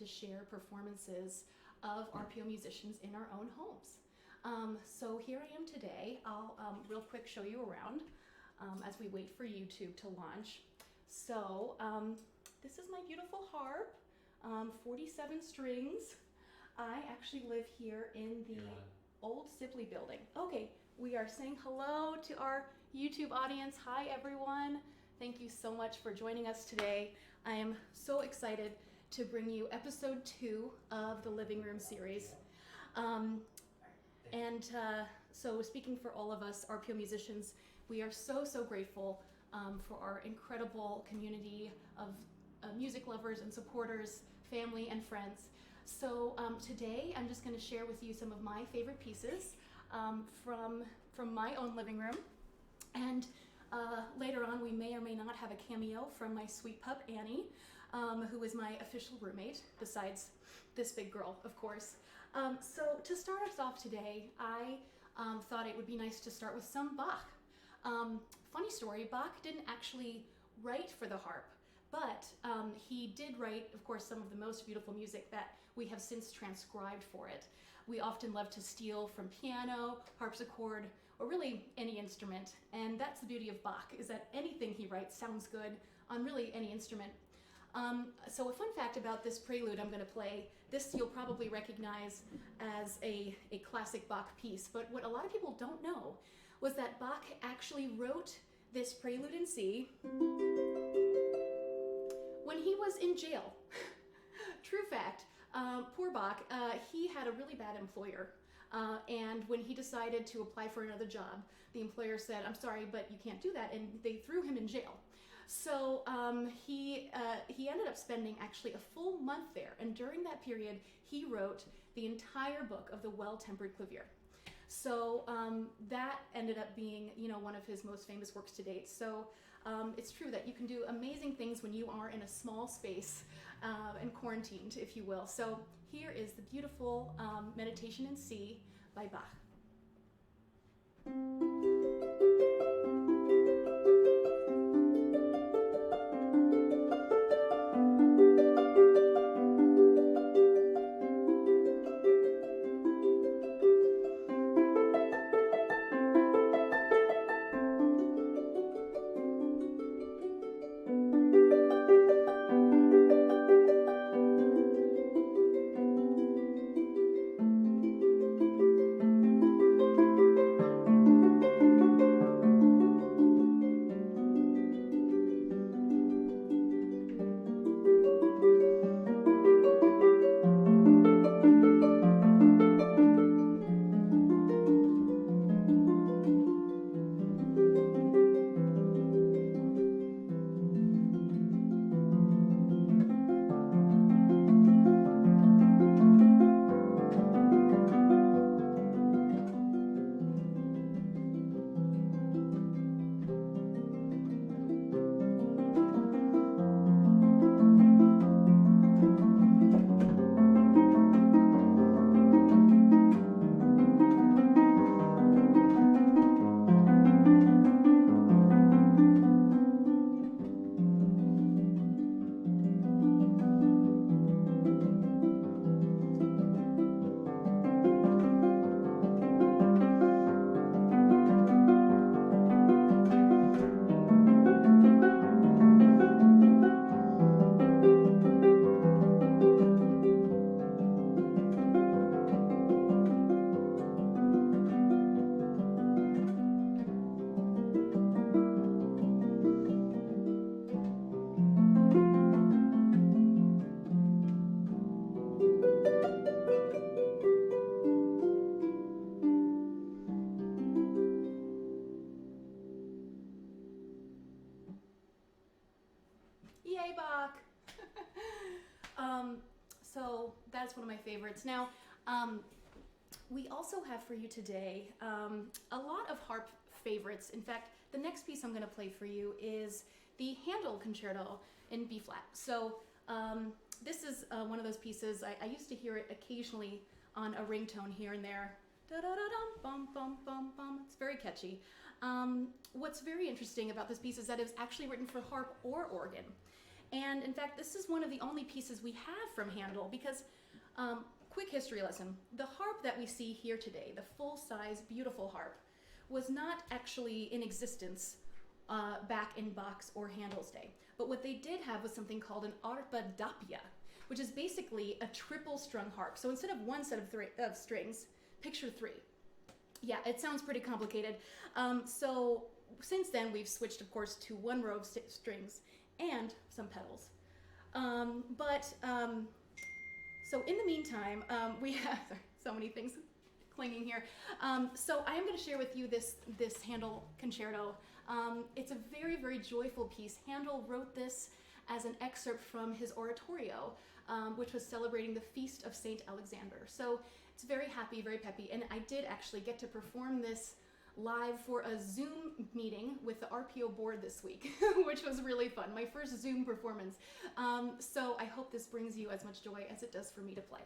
to share performances of RPO musicians in our own homes. So here I am today. I'll real quick show you around as we wait for YouTube to launch. So this is my beautiful harp, 47 strings. I actually live here in the old Sibley building. Okay, we are saying hello to our YouTube audience. Hi everyone. Thank you so much for joining us today. I am so excited to bring you episode 2 of the Living Room series. So speaking for all of us RPO musicians, we are so grateful for our incredible community of music lovers and supporters, family and friends. So today I'm just going to share with you some of my favorite pieces from my own living room, and later on we may or may not have a cameo from my sweet pup Annie, who is my official roommate, besides this big girl, of course. So to start us off today, I thought it would be nice to start with some Bach. Funny story, Bach didn't actually write for the harp, but he did write, of course, some of the most beautiful music that we have since transcribed for it. We often love to steal from piano, harpsichord, or really any instrument, and that's the beauty of Bach, is that anything he writes sounds good on really any instrument. So a fun fact about this prelude I'm going to play, this you'll probably recognize as a classic Bach piece, but what a lot of people don't know was that Bach actually wrote this prelude in C when he was in jail. True fact. Poor Bach, he had a really bad employer, and when he decided to apply for another job, the employer said, "I'm sorry, but you can't do that," and they threw him in jail. So he ended up spending actually a full month there, and during that period, he wrote the entire book of the Well-Tempered Clavier. So that ended up being, one of his most famous works to date. So it's true that you can do amazing things when you are in a small space and quarantined, if you will. So here is the beautiful Meditation in C by Bach. Yay, Bach! So that's one of my favorites. Now, we also have for you today a lot of harp favorites. In fact, the next piece I'm going to play for you is the Handel Concerto in B flat. So this is one of those pieces, I used to hear it occasionally on a ringtone here and there. Da-da-da-dum, bum, bum, bum, bum. It's very catchy. What's very interesting about this piece is that it was actually written for harp or organ. And in fact, this is one of the only pieces we have from Handel because, quick history lesson, the harp that we see here today, the full-size, beautiful harp, was not actually in existence back in Bach's or Handel's day. But what they did have was something called an arpa doppia, which is basically a triple-strung harp. So instead of one set of strings, picture 3. Yeah, it sounds pretty complicated. So since then, we've switched, of course, to one row of strings and some pedals. So in the meantime, we have so many things clinging here. So I am going to share with you this Handel concerto. It's a very, very joyful piece. Handel wrote this as an excerpt from his oratorio, which was celebrating the feast of Saint Alexander. So it's very happy, very peppy, and I did actually get to perform this live for a Zoom meeting with the RPO board this week, which was really fun. My first Zoom performance. So I hope this brings you as much joy as it does for me to play.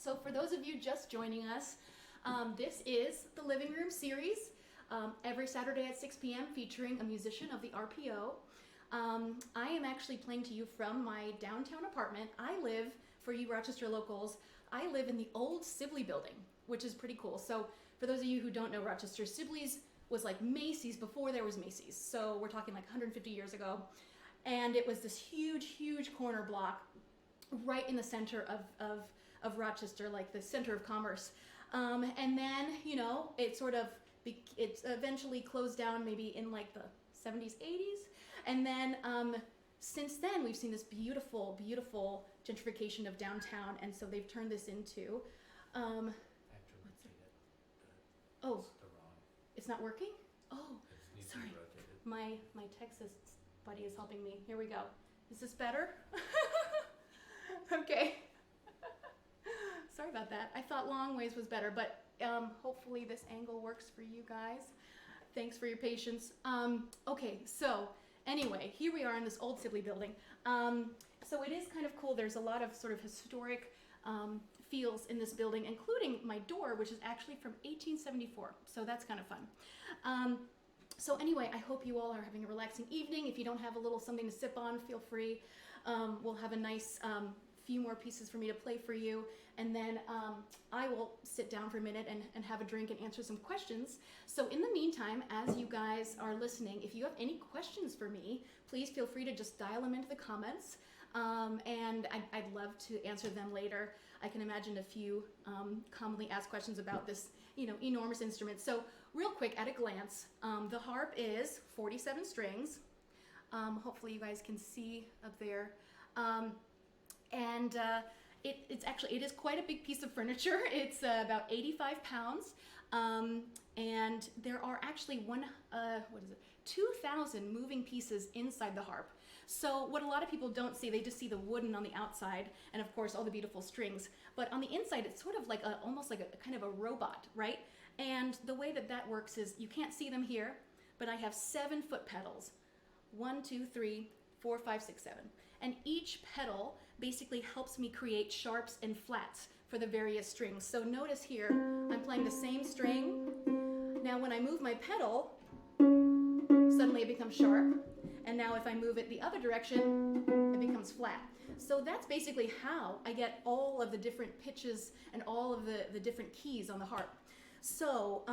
So for those of you just joining us, this is the Living Room series, every Saturday at 6 p.m. featuring a musician of the RPO. I am actually playing to you from my downtown apartment. I live, for you Rochester locals, I live in the old Sibley building, which is pretty cool. So for those of you who don't know Rochester, Sibley's was like Macy's before there was Macy's. So we're talking like 150 years ago. And it was this huge, huge corner block right in the center of Rochester, like the center of commerce. And then, you know, it eventually closed down maybe in like the 70s, 80s. And then since then, we've seen this beautiful, beautiful gentrification of downtown, and so they've turned this into, I have to rotate it. oh, It's the wrong. it's not working? Oh, It needs sorry. to be rotated. my Texas buddy is helping me. Here we go. Is this better? Okay. Sorry about that. I thought long ways was better, but hopefully this angle works for you guys. Thanks for your patience. Okay, so anyway, here we are in this old Sibley building. So it is kind of cool. There's a lot of sort of historic feels in this building, including my door, which is actually from 1874. So that's kind of fun. So anyway, I hope you all are having a relaxing evening. If you don't have a little something to sip on, feel free. We'll have a nice few more pieces for me to play for you, and then I will sit down for a minute and have a drink and answer some questions. So in the meantime, as you guys are listening, if you have any questions for me, please feel free to just dial them into the comments, and I'd love to answer them later. I can imagine a few commonly asked questions about this, enormous instrument. So real quick, at a glance, the harp is 47 strings. Hopefully you guys can see up there. It is quite a big piece of furniture. It's about 85 pounds. And there are actually 2,000 moving pieces inside the harp. So what a lot of people don't see, they just see the wooden on the outside and of course all the beautiful strings. But on the inside, it's sort of like almost like a kind of a robot, right? And the way that works is, you can't see them here, but I have 7 foot pedals. 1, 2, 3, 4, 5, 6, 7. And each pedal basically helps me create sharps and flats for the various strings. So notice here, I'm playing the same string. Now when I move my pedal, suddenly it becomes sharp. And now if I move it the other direction, it becomes flat. So that's basically how I get all of the different pitches and all of the different keys on the harp. So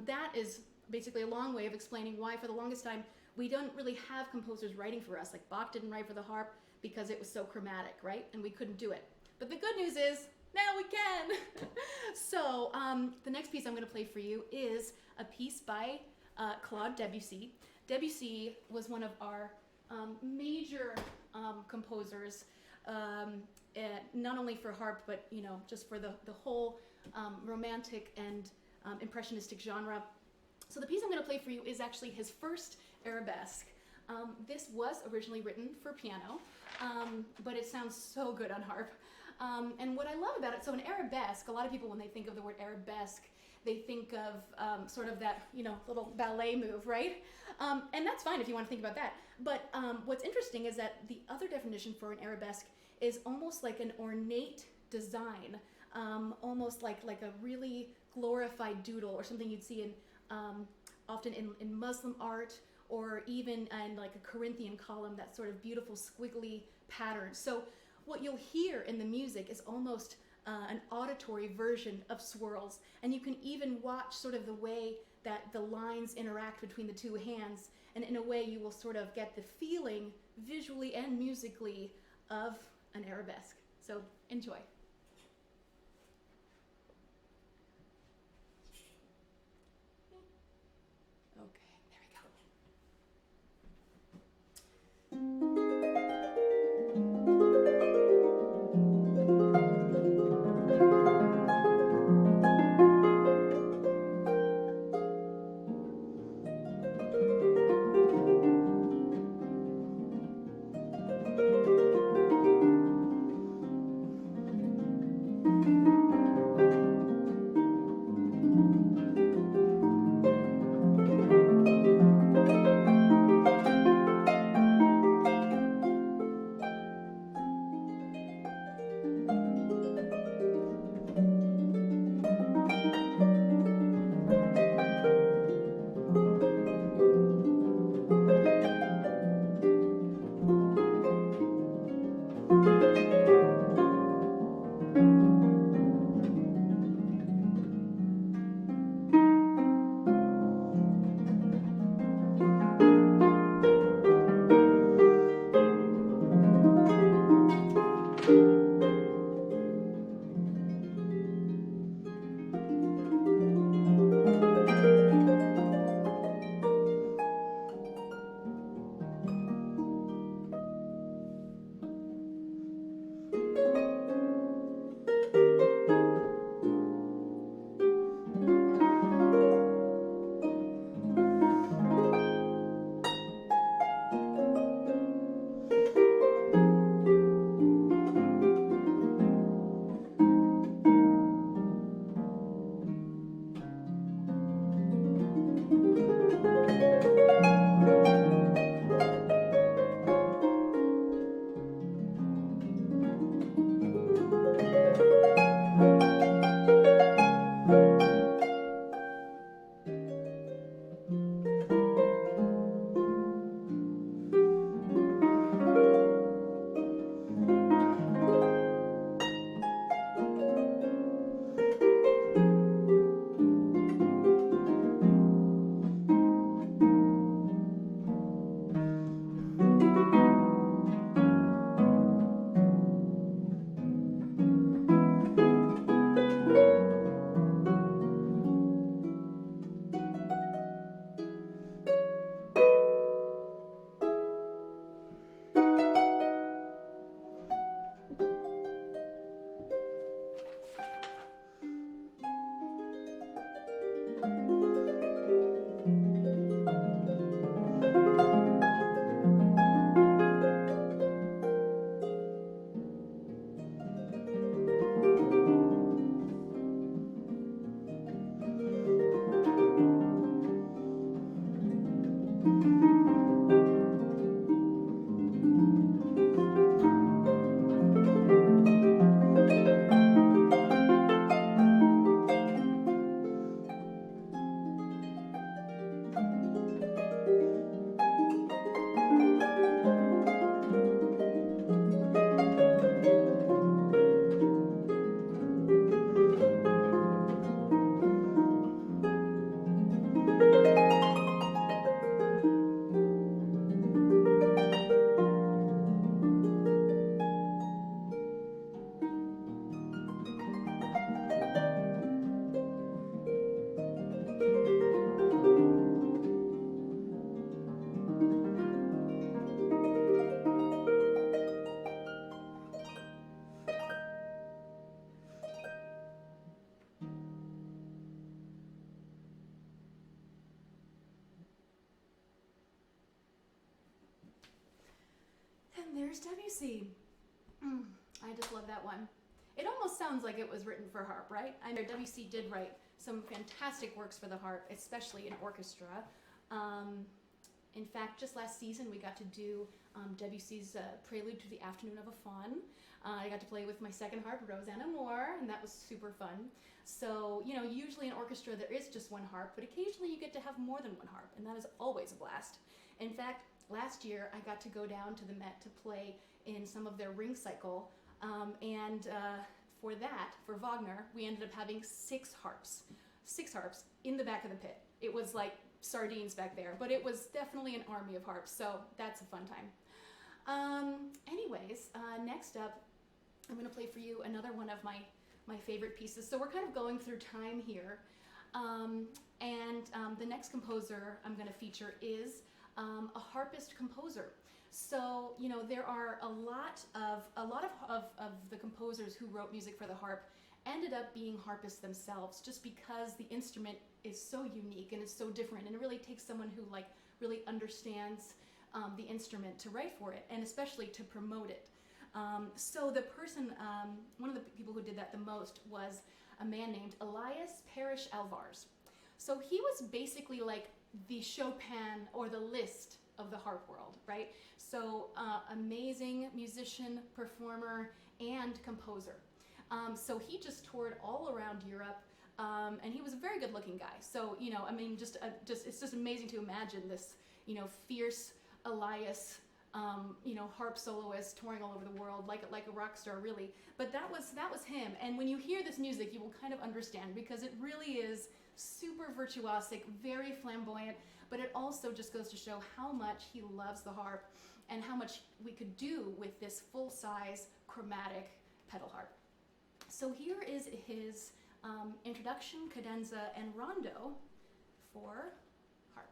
that is basically a long way of explaining why for the longest time we don't really have composers writing for us. Like Bach didn't write for the harp because it was so chromatic, right? And we couldn't do it. But the good news is, now we can. So the next piece I'm going to play for you is a piece by Claude Debussy. Debussy was one of our major composers, not only for harp, but just for the whole romantic and impressionistic genre. So the piece I'm going to play for you is actually his first arabesque. This was originally written for piano, but it sounds so good on harp. And what I love about it, so an arabesque, a lot of people when they think of the word arabesque, they think of sort of that, little ballet move, right? And that's fine if you want to think about that. But what's interesting is that the other definition for an arabesque is almost like an ornate design, almost like a really glorified doodle or something you'd see in often in Muslim art, or even in like a Corinthian column, that sort of beautiful squiggly pattern. So what you'll hear in the music is almost an auditory version of swirls, and you can even watch sort of the way that the lines interact between the two hands, and in a way you will sort of get the feeling visually and musically of an arabesque. So enjoy. there's Debussy. I just love that one. It almost sounds like it was written for harp, right? I know Debussy did write some fantastic works for the harp, especially in orchestra. In fact, just last season we got to do Debussy's Prelude to the Afternoon of a Faun. I got to play with my second harp, Rosanna Moore, and that was super fun. So, you know, usually in orchestra there is just one harp, but occasionally you get to have more than one harp, and that is always a blast. In fact, last year I got to go down to the Met to play in some of their ring cycle, and for Wagner, we ended up having 6 harps in the back of the pit. It was like sardines back there, but it was definitely an army of harps, so that's a fun time. Anyways, next up, I'm going to play for you another one of my favorite pieces. So we're kind of going through time here, and the next composer I'm going to feature is a harpist composer. So, you know, there are a lot of the composers who wrote music for the harp ended up being harpists themselves, just because the instrument is so unique and it's so different, and it really takes someone who like really understands the instrument to write for it, and especially to promote it. So the person, one of the people who did that the most was a man named Elias Parrish Alvars. So he was basically like the Chopin or the Liszt of the harp world, right? So amazing musician, performer, and composer. So he just toured all around Europe, and he was a very good-looking guy. So, you know, I mean, it's just amazing to imagine this, you know, fierce Elias, you know, harp soloist touring all over the world like a rock star, really. But that was him. And when you hear this music, you will kind of understand, because it really is super virtuosic, very flamboyant. But it also just goes to show how much he loves the harp and how much we could do with this full-size chromatic pedal harp. So here is his introduction, cadenza, and rondo for harp.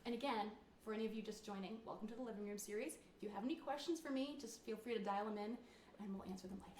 And again, for any of you just joining, welcome to the Living Room series. If you have any questions for me, just feel free to dial them in and we'll answer them later.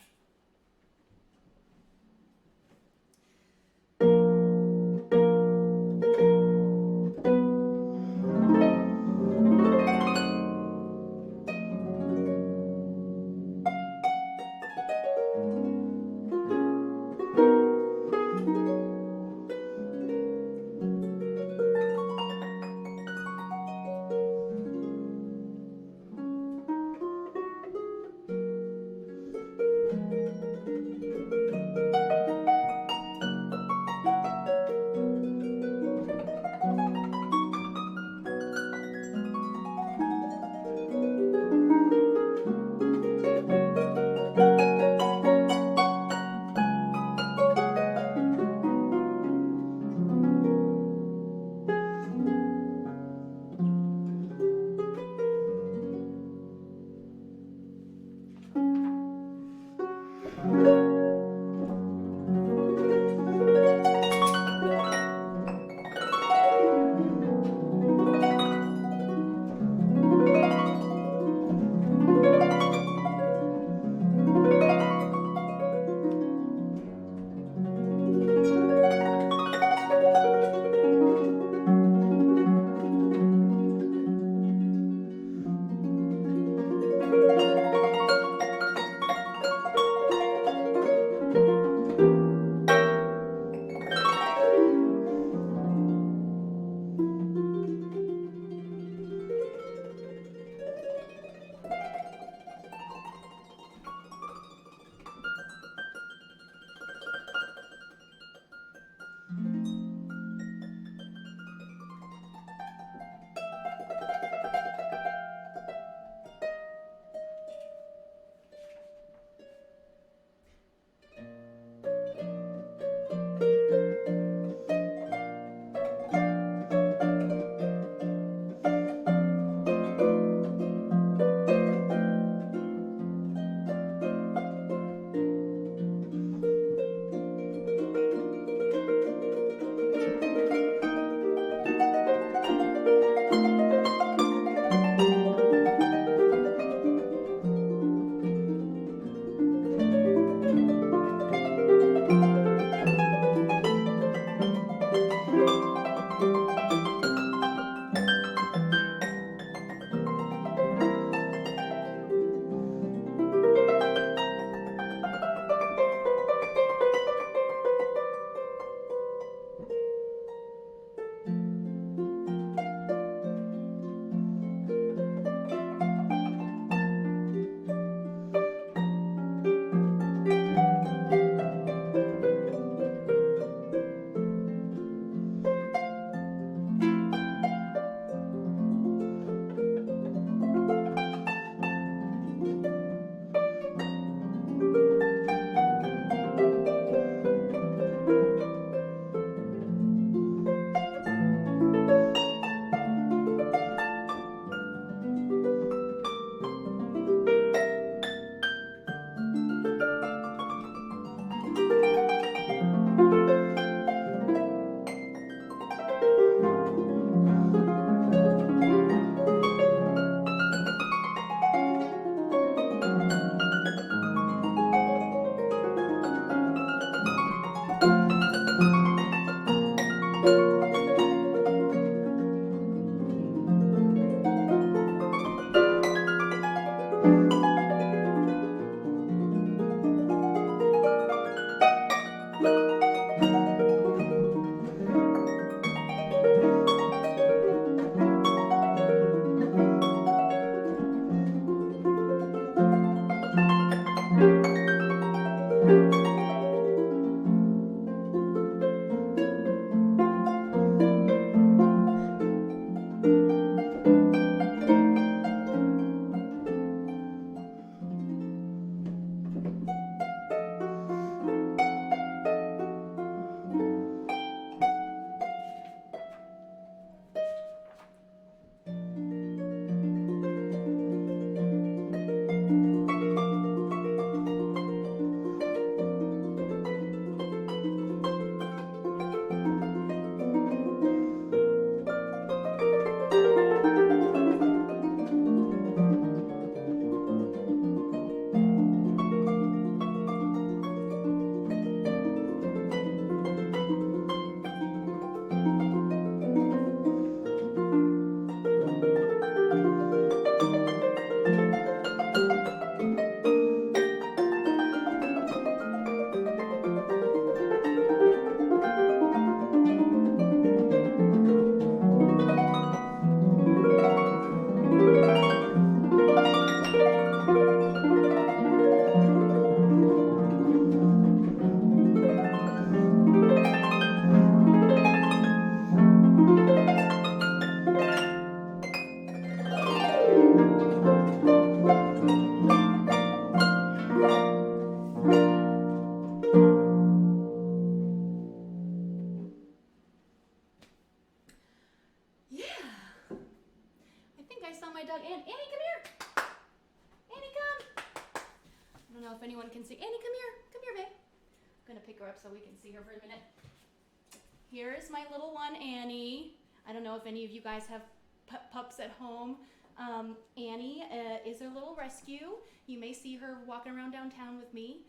know if anyone can see. Annie, come here, babe. I'm gonna pick her up so we can see her for a minute. Here's my little one, Annie. I don't know if any of you guys have pups at home. Annie is a little rescue. You may see her walking around downtown with me.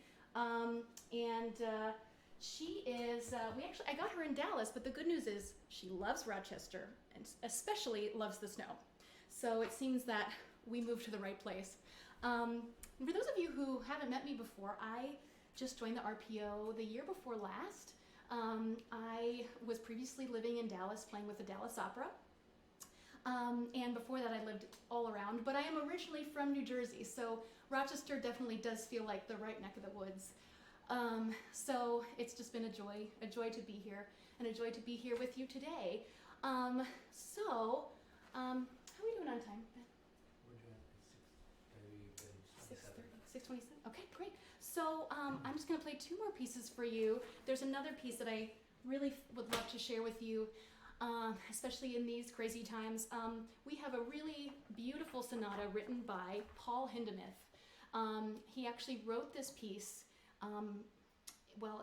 She is, I got her in Dallas, but the good news is she loves Rochester and especially loves the snow. So it seems that we moved to the right place. For those of you who haven't met me before, I just joined the RPO the year before last. I was previously living in Dallas playing with the Dallas Opera. And before that I lived all around, but I am originally from New Jersey, so Rochester definitely does feel like the right neck of the woods. So it's just been a joy to be here, and a joy to be here with you today. How are we doing on time, Ben? We're doing 6:30, 6:27. Okay, great. So I'm just gonna play 2 more pieces for you. There's another piece that I really would love to share with you, especially in these crazy times. We have a really beautiful sonata written by Paul Hindemith. He actually wrote this piece,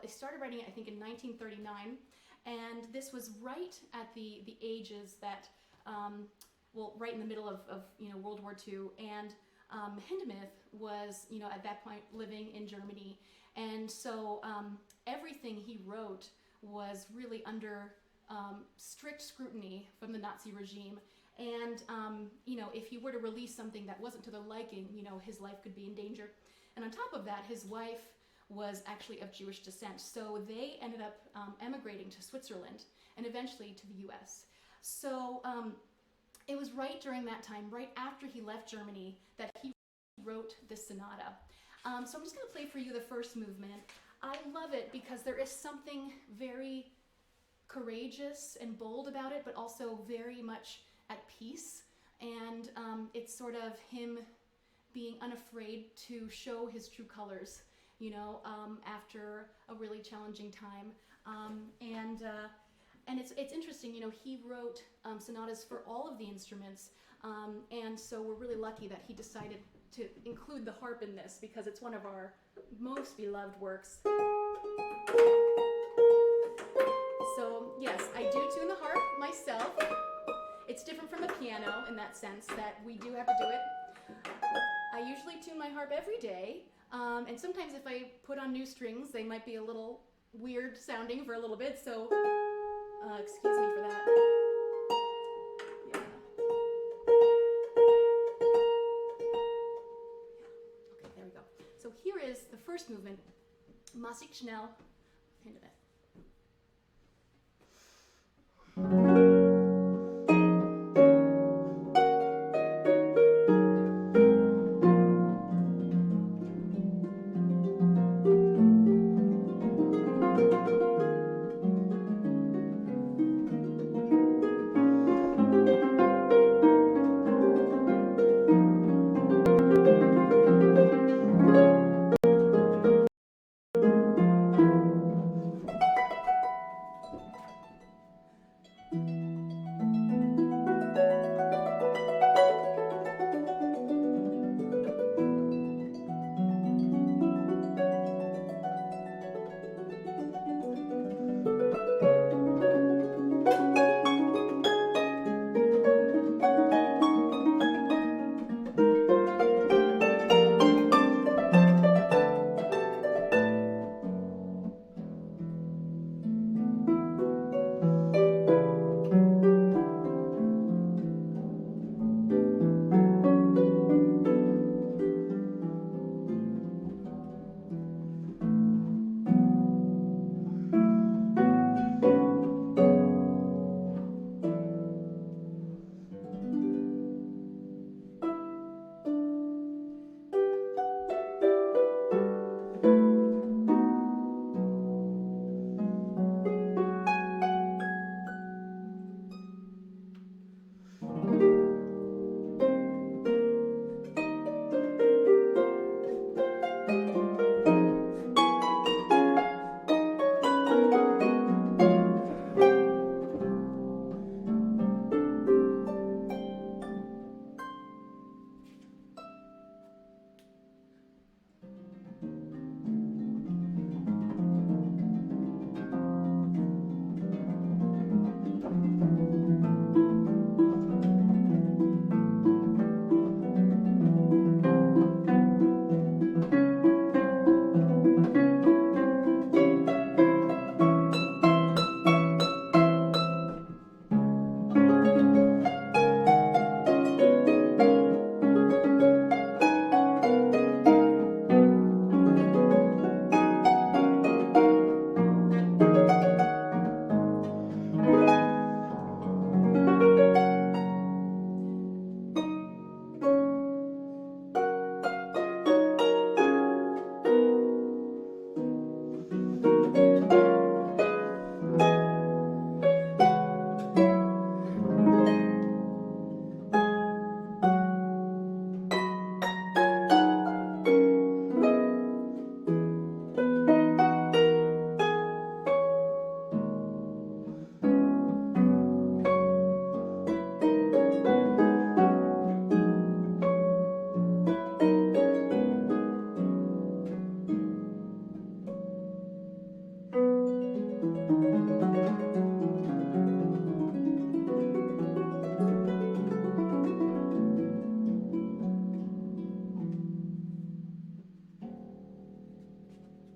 he started writing it I think in 1939, and this was right at the ages that, right in the middle of World War II, and Hindemith was, at that point living in Germany, and so everything he wrote was really under strict scrutiny from the Nazi regime, and if he were to release something that wasn't to the liking, his life could be in danger. And on top of that, his wife was actually of Jewish descent, so they ended up emigrating to Switzerland and eventually to the US. So it was right during that time, right after he left Germany, that he wrote this sonata. So I'm just going to play for you the first movement. I love it because there is something very courageous and bold about it, but also very much at peace. And it's sort of him being unafraid to show his true colors, after a really challenging time. And it's interesting, he wrote sonatas for all of the instruments, and so we're really lucky that he decided to include the harp in this because it's one of our most beloved works. So yes, I do tune the harp myself. It's different from the piano in that sense that we do have to do it. I usually tune my harp every day, and sometimes if I put on new strings, they might be a little weird sounding for a little bit, so excuse me for that. Yeah. Okay, there we go. So here is the first movement, Massig schnell, Hindemith.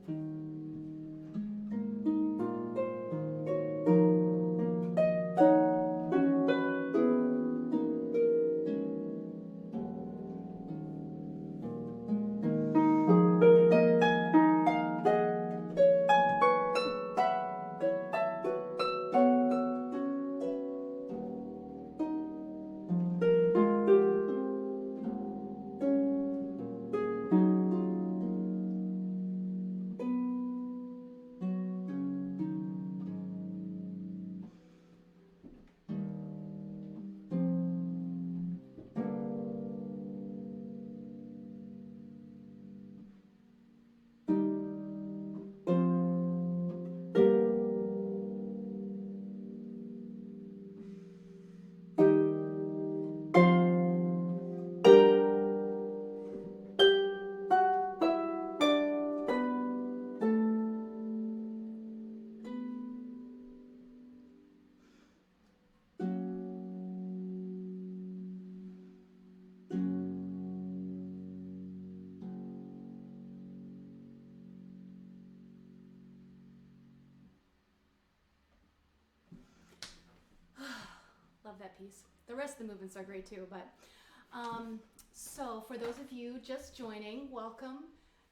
Love that piece. The rest of the movements are great too, but so for those of you just joining, welcome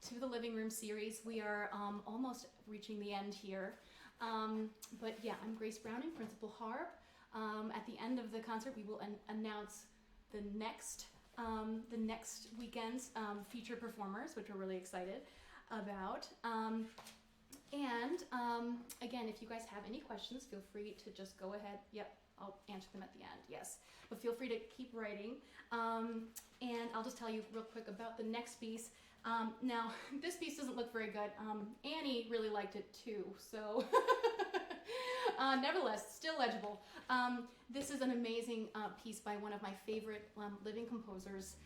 to the Living Room series. We are almost reaching the end here. But yeah, I'm Grace Browning, Principal Harp. At the end of the concert, we will announce the next weekend's feature performers, which we're really excited about. Again, if you guys have any questions, feel free to just go ahead. Yep, I'll answer them at the end, yes. But feel free to keep writing. And I'll just tell you real quick about the next piece. Now, this piece doesn't look very good. Annie really liked it too, so nevertheless, still legible. This is an amazing piece by one of my favorite living composers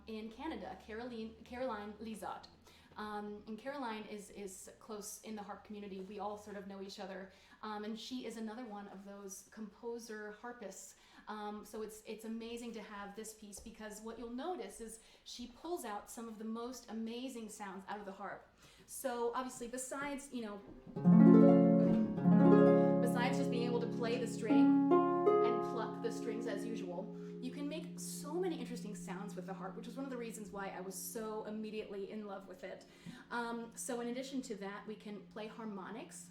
in Canada, Caroline Lizotte. And Caroline is close in the harp community. We all sort of know each other. And she is another one of those composer harpists. So it's amazing to have this piece, because what you'll notice is she pulls out some of the most amazing sounds out of the harp. So obviously, besides just being able to play the string and pluck the strings as usual, you can make so many interesting sounds with the harp, which is one of the reasons why I was so immediately in love with it. So in addition to that, we can play harmonics,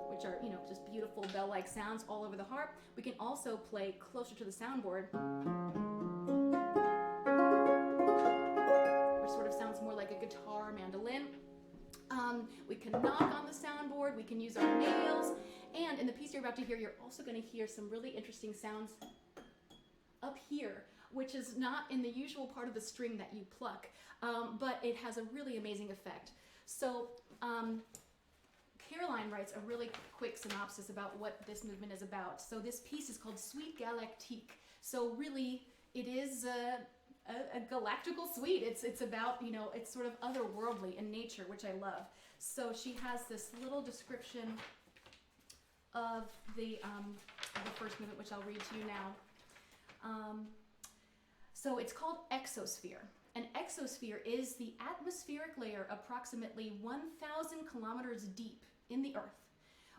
which are, just beautiful bell-like sounds all over the harp. We can also play closer to the soundboard, which sort of sounds more like a guitar or mandolin. We can knock on the soundboard, we can use our nails, and in the piece you're about to hear, you're also going to hear some really interesting sounds up here, which is not in the usual part of the string that you pluck, but it has a really amazing effect. So Caroline writes a really quick synopsis about what this movement is about. So this piece is called Suite Galactique. So really, it is a galactical suite. It's about, it's sort of otherworldly in nature, which I love. So she has this little description of the first movement, which I'll read to you now. So it's called exosphere. An exosphere is the atmospheric layer approximately 1,000 kilometers deep in the Earth,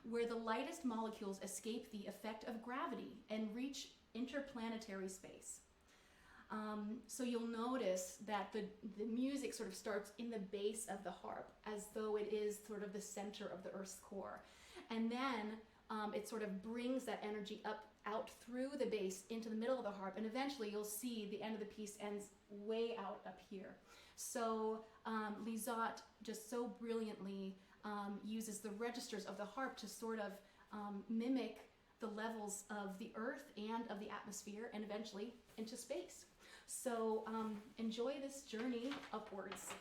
where the lightest molecules escape the effect of gravity and reach interplanetary space. So you'll notice that the music sort of starts in the base of the harp, as though it is sort of the center of the Earth's core. And then it sort of brings that energy out through the bass into the middle of the harp, and eventually you'll see the end of the piece ends way out up here. So Lizotte just so brilliantly uses the registers of the harp to sort of mimic the levels of the Earth and of the atmosphere, and eventually into space. So enjoy this journey upwards.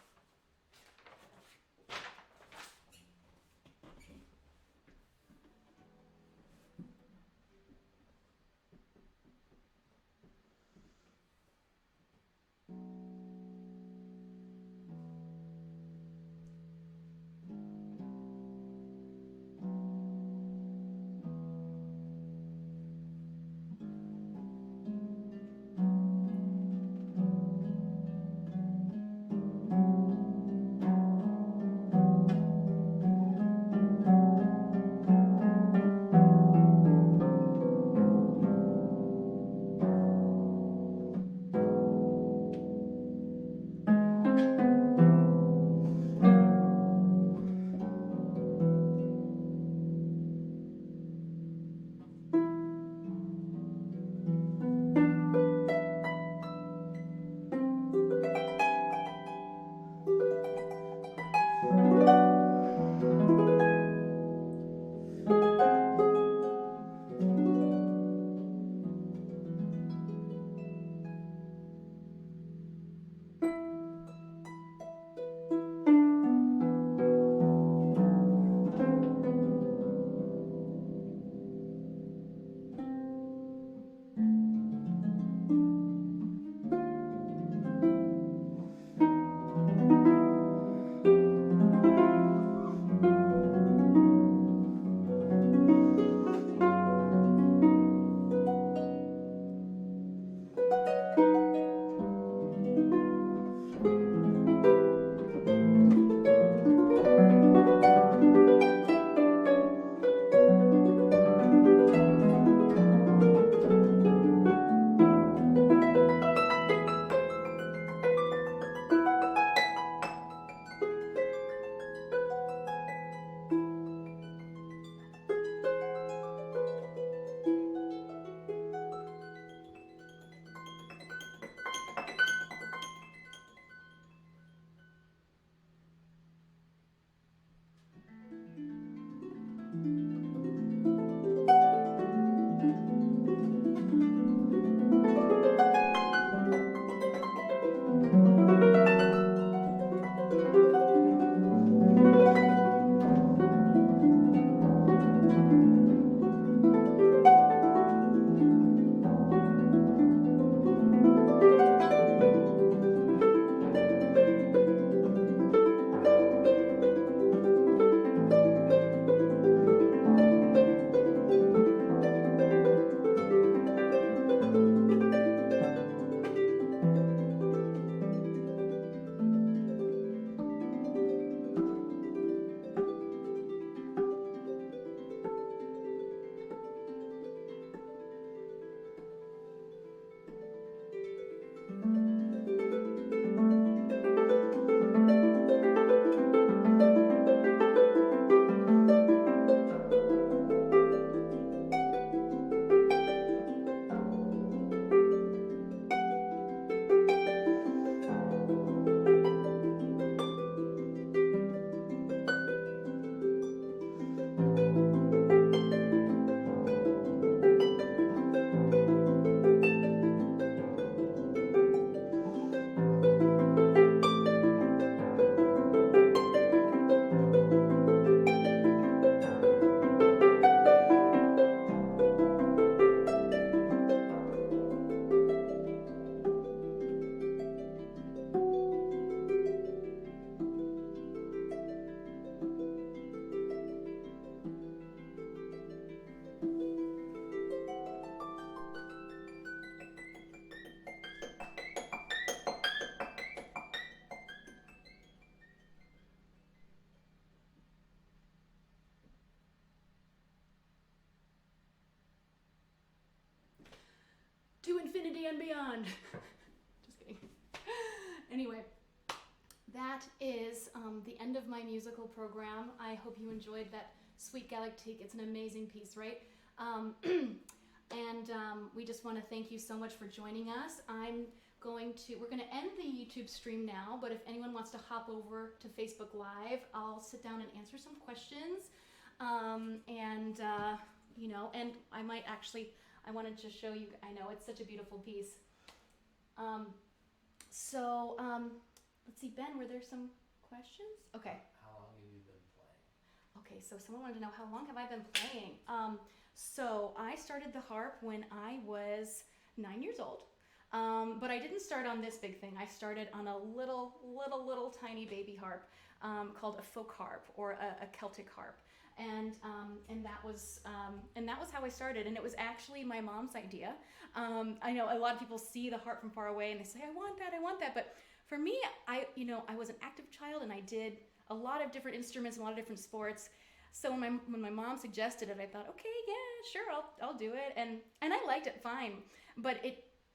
infinity and beyond. Just kidding. Anyway, that is the end of my musical program. I hope you enjoyed that Suite Galactique. It's an amazing piece, right? We just want to thank you so much for joining us. We're going to end the YouTube stream now, but if anyone wants to hop over to Facebook Live, I'll sit down and answer some questions. And I might actually, I wanted to show you, I know it's such a beautiful piece. Let's see, Ben, were there some questions? Okay. How long have you been playing? Okay, so someone wanted to know, how long have I been playing? So I started the harp when I was 9 years old. But I didn't start on this big thing. I started on a little tiny baby harp called a folk harp or a Celtic harp. And that was how I started. And it was actually my mom's idea. I know a lot of people see the harp from far away and they say, I want that. But for me, I was an active child and I did a lot of different instruments, a lot of different sports. So when my mom suggested it, I thought, okay, yeah, sure, I'll do it. And I liked it fine. But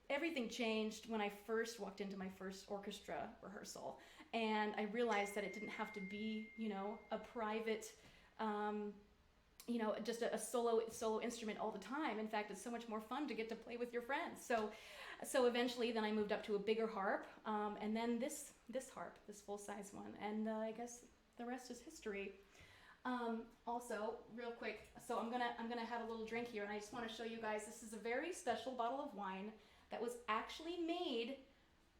everything changed when I first walked into my first orchestra rehearsal. And I realized that it didn't have to be, a private, just a solo instrument all the time. In fact, it's so much more fun to get to play with your friends. So eventually then I moved up to a bigger harp, and then this harp, this full-size one. And I guess the rest is history. Also, real quick, so I'm gonna have a little drink here, and I just want to show you guys, this is a very special bottle of wine that was actually made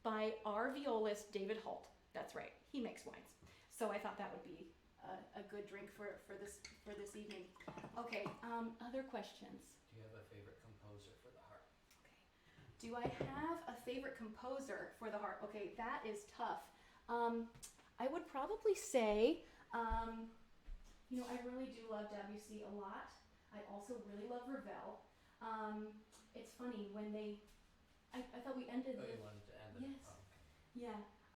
by our violist, David Holt. That's right, he makes wines. So I thought that would be a good drink for this evening. Okay, other questions? Do you have a favorite composer for the harp? Okay. Do I have a favorite composer for the harp? Okay, that is tough. I would probably say, I really do love Debussy a lot. I also really love Ravel. It's funny when I thought we ended Oh, with, you wanted to end it? yes, Oh, okay. yeah.